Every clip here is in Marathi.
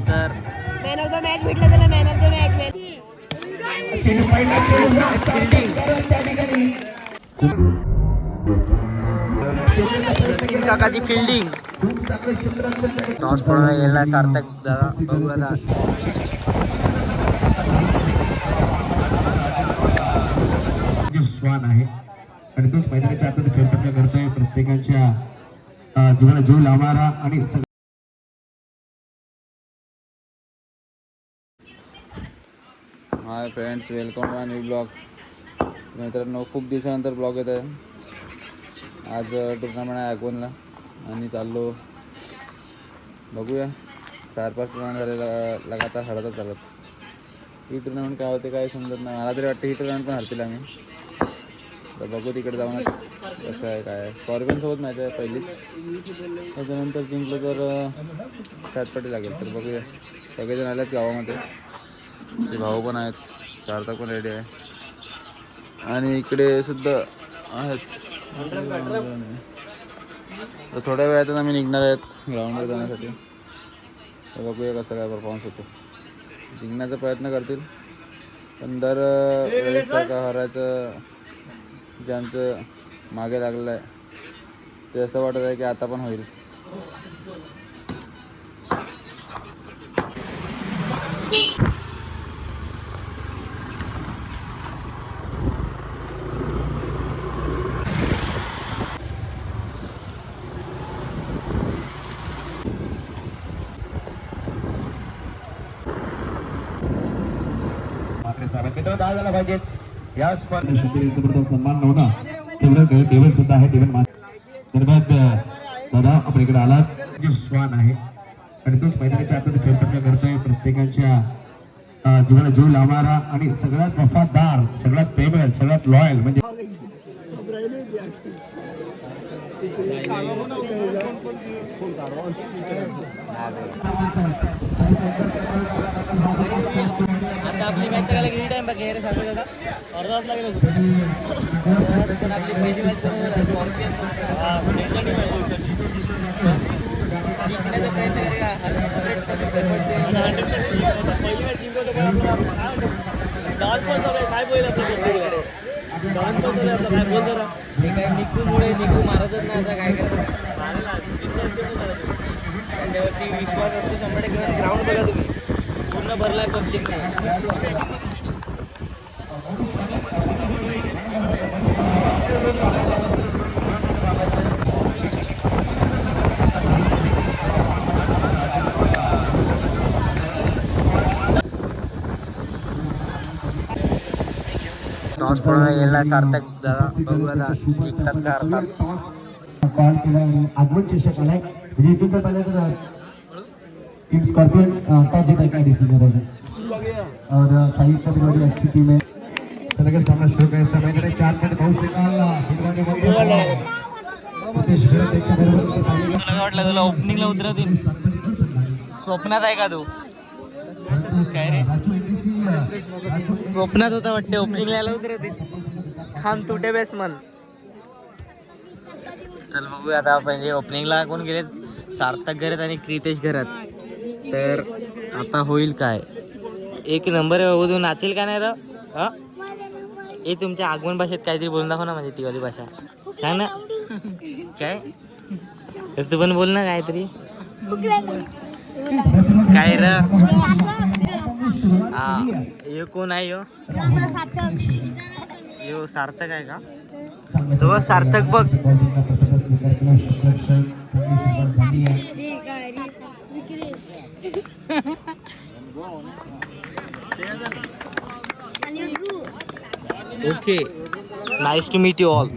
तर मॅन ऑफ द मॅच भेटलं त्याला, man of the match. Fielding काकाची फिल्डिंग टॉस पडायला गेला सार्थक दादा. बघू आता स्वान आहे आणि तोच मैदानाच्या आतमध्ये खेळपट्ट्या करतोय. प्रत्येकाच्या जीवनाला जीव लावणारा आणि hi friends, welcome to my new blog. मित्रांनो, खूप दिवसानंतर ब्लॉग येत आहे. आज टुर्नामेंट आहे ॲग्वनला आणि चाललो बघूया. 4-5 टुर्नामेंट झाले लगातार हरतच चालत. ही टुर्नामेंट काय होते काय समजत नाही. मला तरी वाटतं ही टुर्नामेंट पण हरतील आम्ही. तर बघू तिकडे जाऊनच कसं आहे काय. स्कॉर्पियनसोबत मॅच आहे पहिलीच, त्याच्यानंतर जिंकलं तर 7 पटी लागेल. तर बघूया. सगळेजण आलेत गावामध्ये, ते भाऊ पण आहेत, सार्थक पण रेडी आहे आणि इकडे सुद्धा आहेत. तर थोड्या वेळातच आम्ही निघणार आहेत ग्राउंडवर जाण्यासाठी. तर बघूया कसं काय परफॉर्मन्स होतो. जिंकण्याचा प्रयत्न करतील, पण दर वेळेस का हरायचं ज्यांचं मागे लागलं आहे ते असं वाटत आहे की आता पण होईल. झाला पाहिजे या स्पर्धेचा सन्मान नव्हता. तेवढं टेबल सुद्धा आहे. टेबल दरम्यान दादा आपण इकडे आलात. स्वान आहे आणि तोच मैदानाच्या आतमध्ये खेळपट्ट्या करतोय. प्रत्येकाच्या जीवनाला जीव लावणारा आणि सगळ्यात वफादार, सगळ्यात प्रेमळ, सगळ्यात लॉयल म्हणजे आता आपली मॅच करायला किती टाइम बाकी आहे? साधा दादा अर्धा तास लागेल. पण आपली पहिली मॅच स्कॉर्पियन जिंकण्याचा प्रयत्न करेगा. 100% एफर्ट दे. पहिली मॅच जिंकवतो काय बोलला ते काय निकूमुळे निकू मारतच नाही. आता काय करतात त्याच्यावरती विश्वास असतो 100%. ग्राउंड बघा तुम्ही, पूर्ण भरलाय पब्लिकने. टॉस पडायला गेला सार्थक दादा. बघू आता जिंकतात का हरतात. कॉल केला आगमन चषक आलाय. म्हणजे इथून तर पाहिजे तर टीम स्कॉर्पियन टॉस जीता का डिसीजन है और साई कबड्डी अच्छी टीम है. तर सामना सुरू करायचा. मैदानात 4 मिनिट पाऊस तुला वाटलं तुला ओपनिंगला उतरवतील? स्वप्नात आहे का तू? काय रे स्वप्नात होता वाटते ओपनिंगला यायला उतरवतील. खान तुटे बॅट्समन. चल बघूया आता. म्हणजे ओपनिंगला कोण गेले? सार्थक घरात आणि क्रितेश घरात. तर आता होईल काय? एक नंबर आहे बाबू. तू नाचेल का नाही र? हा, हे तुमच्या आगमन भाषेत काहीतरी बोलून दाखव ना. म्हणजे तिवाली भाषा सांग ना. काय तू पण बोल ना काहीतरी. काय र? हा, हे कोण आहे? यो सार्थक आहे का? तो सार्थक बघ. Okay, nice to meet you all.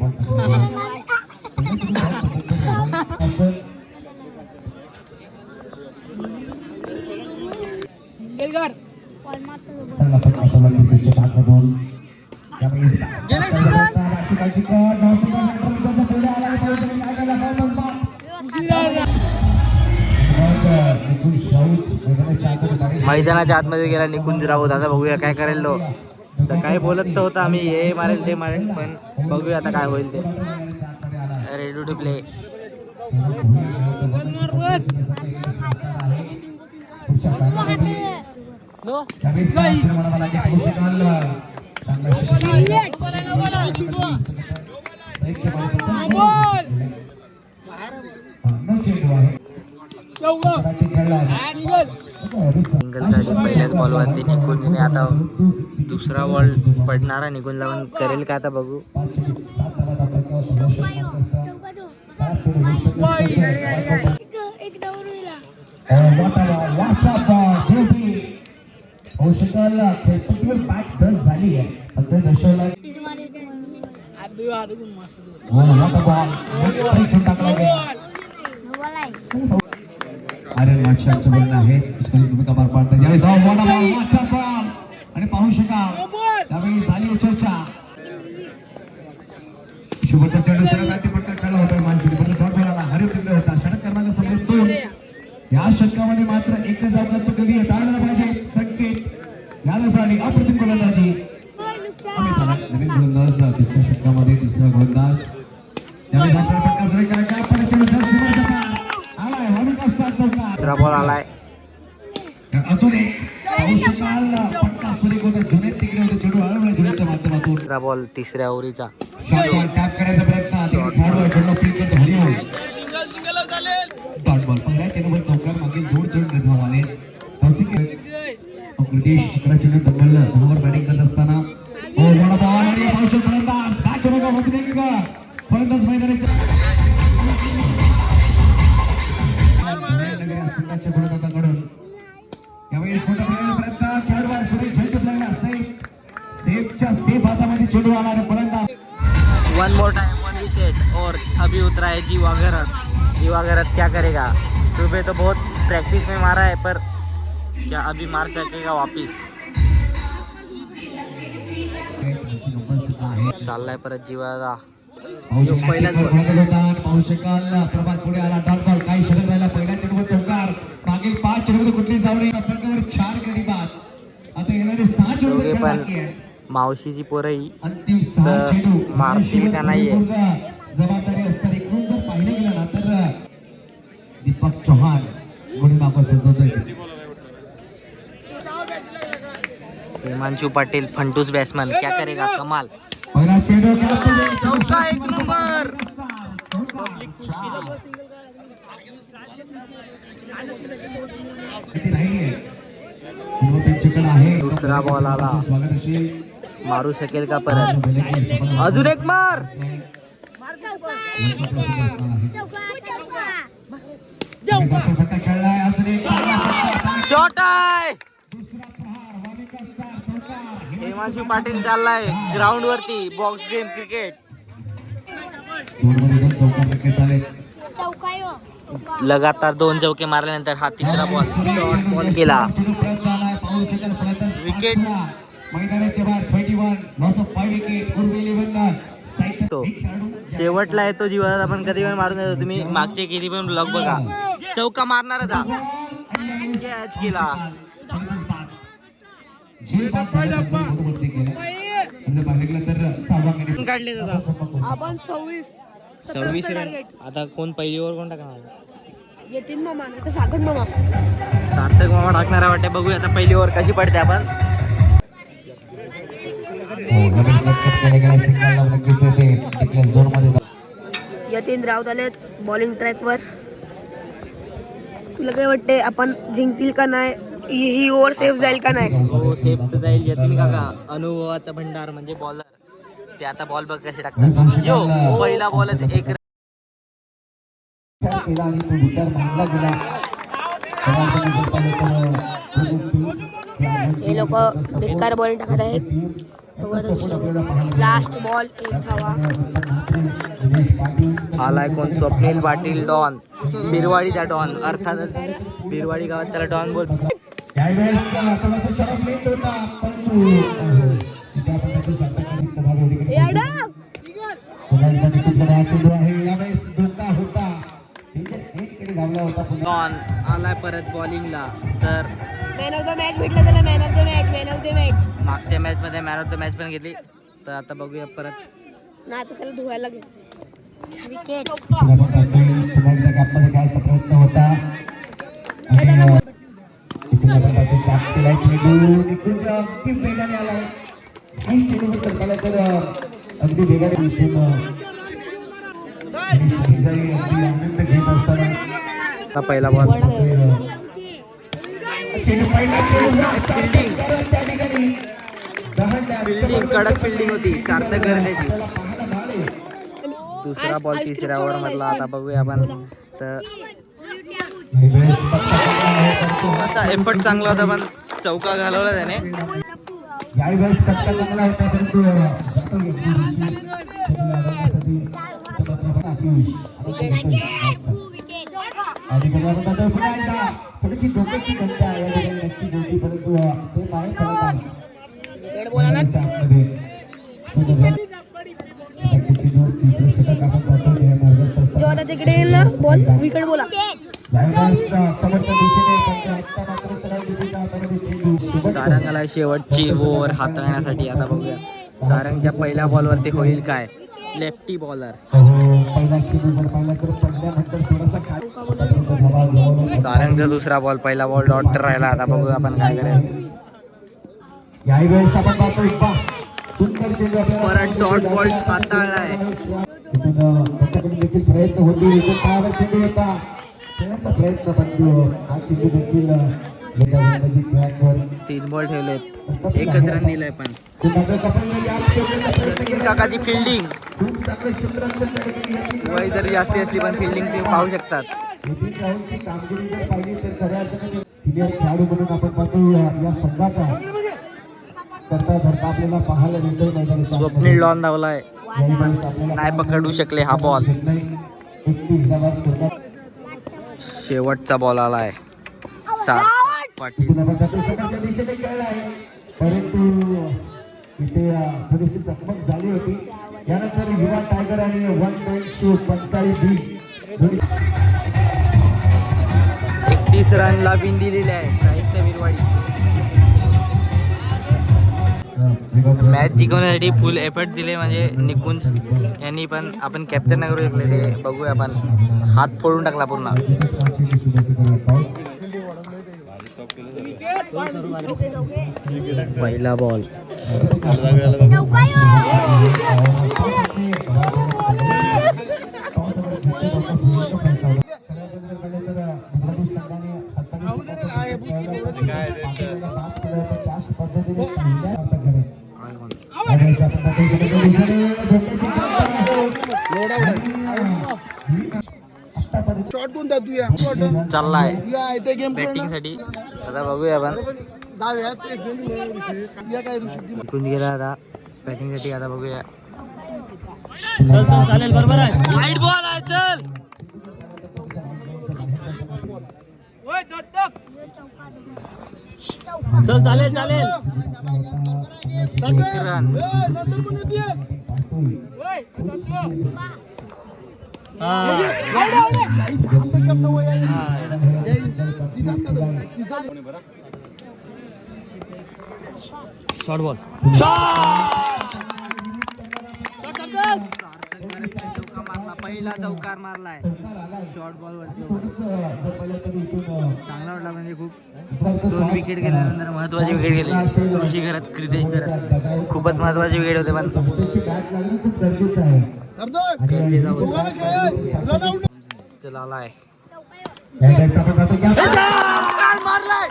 मैदानाच्या आतमध्ये गेला निकुंज राऊत. आता बघूया काय करेल तो. सकाळी बोलत तर होता आम्ही हे मारेल ते मारेल, पण बघूया आता काय होईल ते. Ready to play. त्यावेळेस म्हणावं लागेल कौशिकाल सिंगल गाडी पहिल्याच बॉलवरती निघून गेले. आता दुसरा बॉल पडणारा निघून जाऊन करेल का आता बघू. झाली आहे अरे मागच्या बोलणं आहे कपार पाडतात यावेळी जाऊ मोठा बॉल मागचा बॉल आणि पाहू शकाल त्यावेळी झाली चर्चा शुभचा चेंडू सरळ पटका खेळला होता मानसिक पण डॉट बॉलला हरिव टिकले होता षटक करण्याचा संकेत तो या षटकामध्ये मात्र एकच अवकाशचं कधी टाळलं पाहिजे संकेत यानुसार अप्रतिम गोलंदाजी नवीन गोलंदाज तिसऱ्या षटकामध्ये तिसरा गोलंदाज त्यावेळी पटका सुरू करायचा पण चेंडू दुसरा बॉल आलाय. अजून एक पाहू शकाल पटका सुरू होता जुने तिकडे होते चेंडू हळवणे जुनेच्या माध्यमातून दुसरा बॉल तिसऱ्या ओव्हरीचा. शॉट बॉल टॅप करायचा प्रयत्न तिकडे खेळाडू चेंडू पिक करतो हरिओम डॉट बॉल पहिल्या चेंडूवर चौकार मागे जोड चेंडू निर्धाव आले कृतेश 11 चेंडू डबल धावावर बॅटिंग करत असताना हो बॉल आणि पाहू शकतो फलंदाज काय करू का होत नाही का फलंदाज मैदानाच्या संघाच्या फलंदाजाकडून यावेळी छोटा प्रयत्न खेळाडू सुरेश झेंडू लागला सेफच्या सेफ हातामध्ये चेंडू आला आणि फलंदाज one more time one wicket और अभी उतरा है जीवा गरत. जीवा गरत क्या करेगा. सुबह तो बहुत प्रैक्टिस में मारा है पर क्या अभी मार सकेगा वापिस. चाललाय परत जीवाला. पहिलाच पाहू शकाल प्रभात पुढे आला डॉट बॉल काही षटक राहिला पहिल्या चेंडूवर चौकार मागील 5 चेंडूवर कुठली जाऊन फलकावर 4 गडी बाद आता येणारे 6 चेंडू बाकी आहे. मावशीची पोरही अंतिम 6 चेंडू मारतील का नाहीये जबाबदारी असणार इकडून जर पाहिलं गेलं ना तर दीपक चौहान गुणी मापा सजवतोय. हिमांशु पाटील फंटूस बॅट्समन क्या करेगा कमाल. पहिला चेंडू चौका एक नंबर. दुसरा बॉल आला. मारू शकेल का परत. अजून एक मार. शॉट आहे. हिमांशु पाटील चाललाय ग्राउंड वरती बॉक्स गेम क्रिकेट. लगातार 2 चौके मारल्यानंतर हा तिसरा बॉल केला. विकेट तो शेवटला येतो जीवा आपण कधी पण मारून देतो. तुम्ही मागचे किती पण ब्लॉग बघा चौका मारणारच हा. कॅच केला. काढले आपण 26 रन. आता कोण पहिली ओव्हर कोण टाकणार. येतील मामा नाही तर सार्थक मामा. सार्थक मामा टाकणार वाटते. बघूया आता पहिली ओव्हर कशी पडते आपण. यतीन राऊत आलेत बॉलिंग ट्रॅकवर. तुला काय वाटते आपण जिंकतील का नाही. ही ओव्हर सेफ जाईल का नाही. हो सेफ तर जाईल. येतील काका अनुभवाचा भंडार म्हणजे बॉलर. ते आता बॉल बघ कसे टाकतात. यो पहिला बॉलच एक रन. हे लोक बेकार बॉलिंग टाकत आहेत. लास्ट बॉल 1 धावा. आलाय कोण स्वप्नील पाटील डॉन. बिरवाडीचा डॉन अर्थातच बिरवाडी गावात त्याला डॉन बोलतो. डॉन आलाय परत बॉलिंगला. तर मॅन ऑफ द मॅच भेटला त्याला. Man of the match. मागच्या मॅच मध्ये मॅन ऑफ द मॅच पण घेतली. तर आता बघूया परत. ना आता त्याला धुवायला लागेल. विकेट प्रयत्न होता केला चेंडू निकुंज अगदी वेगाने आलाय काही चेंडू तर मला तर अगदी वेगाने इथून आनंद घेत असताना पहिला बॉल चेंडू पहिला चेंडू त्या ठिकाणी फिल्डिंग कडक फिल्डिंग होती सार्थक गरजेची. दुसरा बॉल तिसऱ्या ओव्हर मधला. आता बघूया आपण तर एफर्ट चांगला होता पण चौका घालवला त्याने. यावेळेस फटका चांगला होता परंतु थोडीशी डोक्याची घंटा या ठिकाणी नक्कीच होती परंतु सेफ आहे. जोरात तिकडे येईल ना बॉल विकेट बोला. सारंगाला शेवटची ओव्हर हाताळण्यासाठी. आता बघूया सारंगच्या पहिल्या बॉलवरती होईल काय. लेफ्टी बॉलर सारंगचा दुसरा बॉल पहिला बॉल डॉट राहिला. आता बघूया आपण काय करेल. यावेळेस आपण पाहतो परत डॉट बॉल हाताळलाय. त्याच्याकडे देखील प्रयत्न होतील चेंडू होता प्रयत्न पण हा चेंडू देखील 3 बॉल ठेवलेत एकच रन दिलंय पण काकाची फिल्डिंग वय जरी जास्ती असली पण फिल्डिंग ते पाहू शकतात. कामगिरी जर पाहिली तर खऱ्या अर्थाने सिनियर खेळाडू म्हणून आपण पाहतो या संघाचा करता धरता आपल्याला पाहायला मिळतोय मैदानी. स्वप्नील डॉन धावलाय नाही पकडू शकले हा बॉल. शेवटचा बॉल आलाय सार्थक पाटील. परंतु इथे थोडीशी चकमक झाली होती. यानंतर युवा टायगर आणि 31 रनला विन दिलेली आहे साहित्य विरवाडी. मॅच जिंकवण्यासाठी फुल एफर्ट दिले म्हणजे निकुंज यांनी पण. आपण कॅप्चर नाही करू शकले ते बघूया आपण. हात फोडून टाकला पूर्ण. पहिला बॉल चाललाय बॅटिंग साठी. आता बघूया आपण निकुंज गेला आता बॅटिंग साठी. आता बघूया चालेल बरोबर आहे. वाईट बॉल आहे चल. चल चालेल चालेल. रन शॉर्ट बॉल चौका मारला. पहिला चौकार मारलाय शॉर्ट बॉल वरती. चांगला वाटला म्हणजे खूप. 2 विकेट गेल्यानंतर महत्वाची विकेट गेली. ऋषी घरात क्रितेश घरात खूपच महत्वाचे विकेट होते पण चला आलाय. मारलाय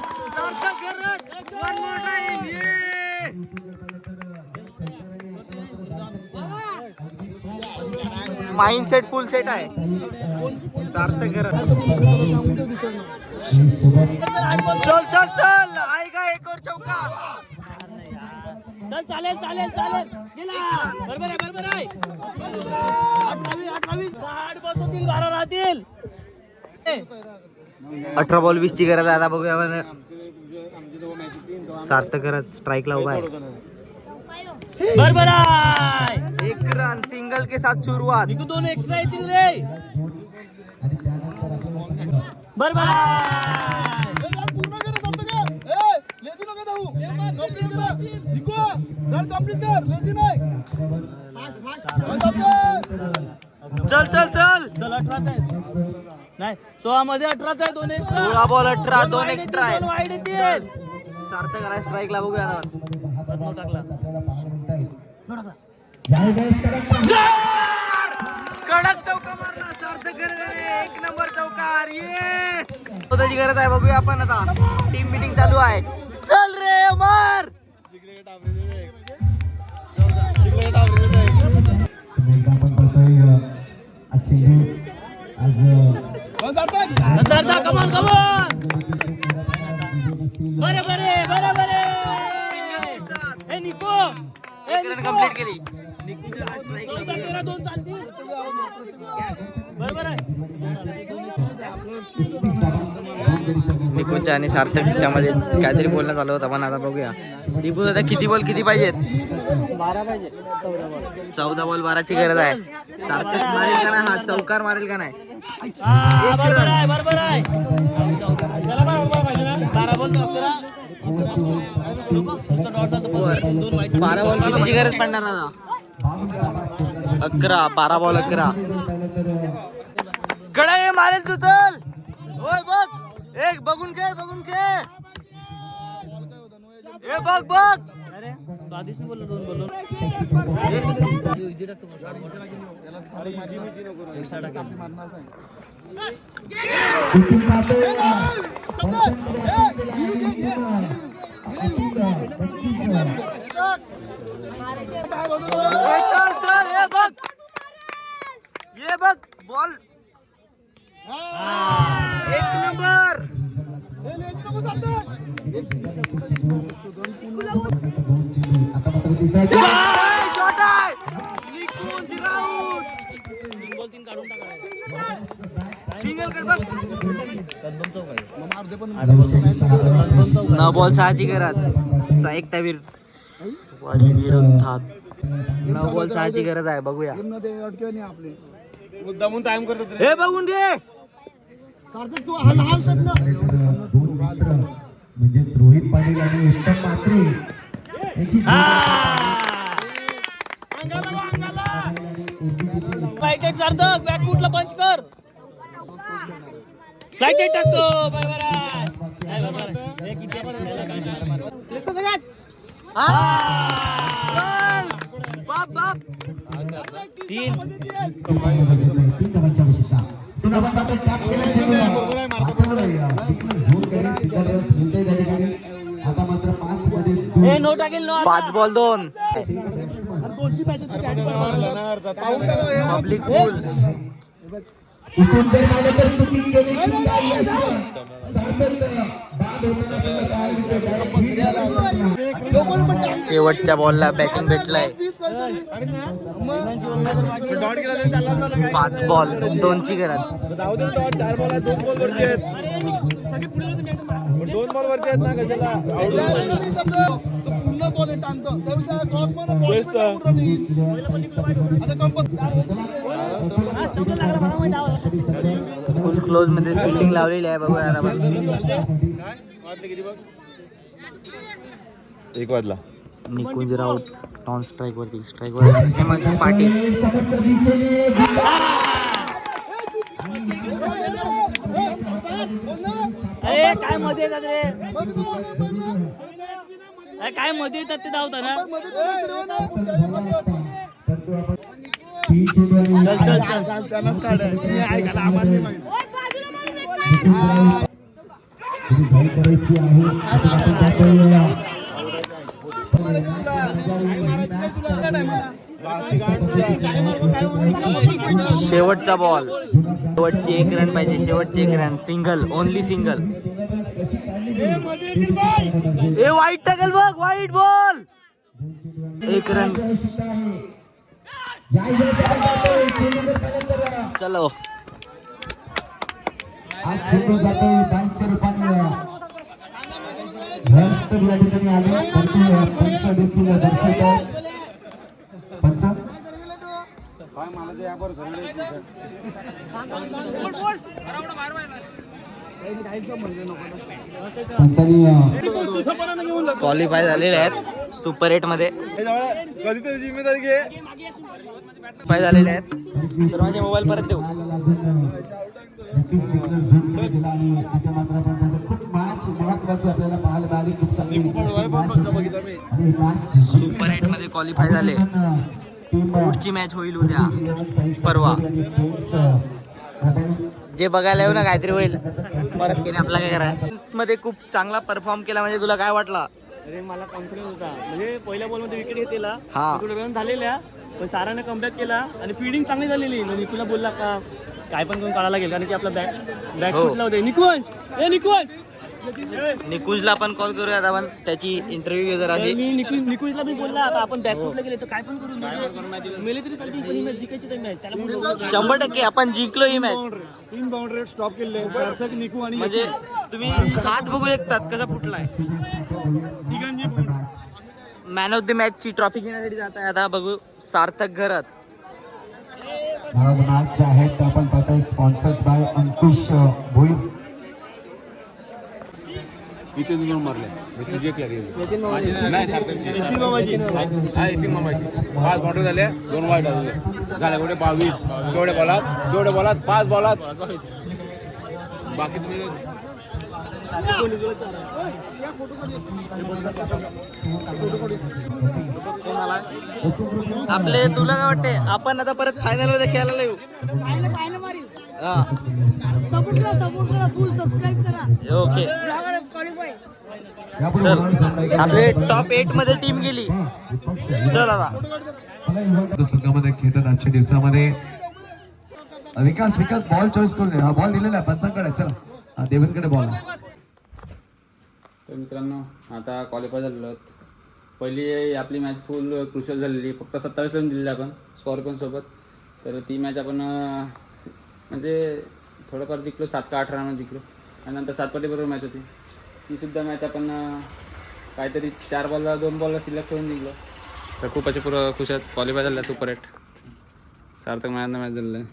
माइंड सेट फुल सेट आहे सार्थक करत. चल चल चल आहे का एक और चौका. चल चालेल चालेल चालेल गेला. बरोबर आहे बरोबर आहे. 28 60 बसवतील 12 राहतील. 18 बॉल 20 ची गरज आहे. आता बघूया आपण सार्थक करत स्ट्राईकला उभा आहे. बरोबर आहे. 1 रन सिंगल के साथ सुरुवात. 2 एक्स्ट्रा येतील रे. बरोबर चल चल चल चल. 18 नाही 16 मध्ये 18 आहे. 2 एक्स्ट्रा 16 बॉल 18 2 एक्स्ट्रा आहे. वाईड येतील सार्थक आला स्ट्राईकला, बघूया आता. कडक चौका मारला सार्थक गरजाने, एक नंबर चौकार. ये स्वतःची गरज आहे, बघूया आपण आता. टीम मीटिंग चालू आहे. चल रे अमर. कंप्लीट केली. निकुंजच्या आणि सार्थकच्या मध्ये काहीतरी बोलणं चालू होतं, पण आता बघूया. निकू आता किती बॉल किती पाहिजेत? 12 पाहिजे. 14 बॉल 12ची गरज आहे. सार्थक मारेल का नाही? हा चौकार मारेल का नाही? 12 बॉल कितीची गरज पडणार आता? 11. 12 बॉल 11. कडे मारेल तू, चल. होय बघ, एक बघून खेळ, बघून खेळ. ए बघ बघ. आधीच नाही बोललो, 2 बोललो. चल चल, ये बघ, ये बघ बॉल. एक नंबर. शॉट आहे. सिंगल कट बघ. 9 बॉल 6ची गरज. एकटा विरोधात 9 बॉल 6ची गरज आहे, बघूया. मुद्दामून टाइम करतो हे बघून घे. म्हणजे रोहित पाटील आणि उत्तम मात्रे सार्थक बॅट कुठला पंच कर. फ्लाईट टाकतो. बरोबर आहे. बाप बाप. 3 आता मात्र 5 मध्ये नो टाकेल, नो. 5 बॉल 2. पब्लिक फुल्स. शेवटच्या बॉलला बॅटिंग भेटलाय. 5 बॉल 2ची गरज. 2 बॉल वरती आहेत ना, कशाला पूर्ण बॉल टाकतो त्यापेक्षा क्रॉस मार फुल क्लोज मध्ये फिल्डिंग लावलेली आहे, बघूया आता. 1 वाजला. निकुंज राऊत नॉन स्ट्राईक वरती. स्ट्राईक वर हेमंत पाटील. अरे काय मध्ये येतात रे, काय मध्ये येतात ते धावता ना. चल चल चल. त्यांनाच काढ. ऐकायला आम्हाला नाही माहिती. शेवटचा बॉल. शेवटची 1 रन पाहिजे. शेवटची 1 रन. Single, only single. ए वाईट टाकेल बघ, वाईट बॉल. 1 रन. चलो. क्वालिफाय झालेले आहेत सुपर 8 मध्ये. कधीतरी जिम्मेदारी घे. क्वालिफाय झालेले आहेत. सर्वांचे मोबाईल परत देऊ. खूप मॅच महत्वाची आपल्याला पाहायला मिळाली. खूप चांगली आणि match सुपर 8 मध्ये क्वालिफाय झाले. पुढची मॅच होईल उद्या परवा. जे बघायला येऊ ना काहीतरी होईल परत केले आपला काय करा. मध्ये खूप चांगला परफॉर्म केला म्हणजे तुला काय वाटला? अरे मला कॉन्फिडन्स होता म्हणजे पहिल्या बॉलमध्ये विकेट घेतलेला हा. रन झालेल्या पण साराने कमबॅक केला आणि फिल्डिंग चांगली झालेली. निकुला बोलला का काय पण करून काढायला गेल कारण की आपला बॅट हो. फुटला होते. निकुंज निकुंजला आपण कॉल करूया आपण त्याची इंटरव्ह्यू घेऊ जरा आधी. मी निकुंजला मी बोलला आता आपण बॅकफुटला गेले तर काय पण करू म्हणजे मेले तरी चालतील पण ही मॅच जिंकायची मॅच त्याला बोललो 100% आपण जिंकलो ही मॅच. 3 बाउंड्री स्टॉप केले सार्थक निकू आणि म्हणजे तुम्ही हात बघू शकतात कसा फुटलाय. मॅन ऑफ द मॅच ची ट्रॉफी घेण्यासाठी जात आहे आता बघू सार्थक घरात. मॅच आहेत आपण पाहतोय स्पॉन्सर्ड बाय अंकुश भोई. इथे 2 मारले तुझे नाही सार्थकची हा येतील मामाची 5 बाउंड्री झाले 2 वाईट झाले कुठे 22 जेवढे बॉलात 5 बॉलात बाकी तुम्ही आपले तुला काय वाटते आपण आता परत फायनल मध्ये खेळायला येऊ? हा सपोर्ट करा फुल सबस्क्राईब करा. ओके चल आपले टॉप 8 मध्ये टीम गेली. चल आता संघामध्ये खेळतात आजच्या दिवसामध्ये. विकास बॉल चॉईस करून दे. हा बॉल दिलेला आहे पंचांकडे. चला देवेंद्रकडे बॉल. तर मित्रांनो आता क्वालिफाय झालेलो आहोत. पहिली आपली मॅच फुल क्रुशियल झालेली. फक्त 27 रन दिलेले आपण स्कॉर्पियनसोबत. तर ती मॅच आपण म्हणजे थोडंफार जिंकलो 7 का 8 रन जिंकलो आणि नंतर 7 बरोबर मॅच होती. तीसुद्धा मॅच आपण काहीतरी 4 बॉलला 2 बॉलला सिलेक्ट करून जिंकलो. तर खूप असे पुरं खुश आहेत. क्वालिफाय झालं सुपर 8 सार्थक मॅच झालेलं आहे.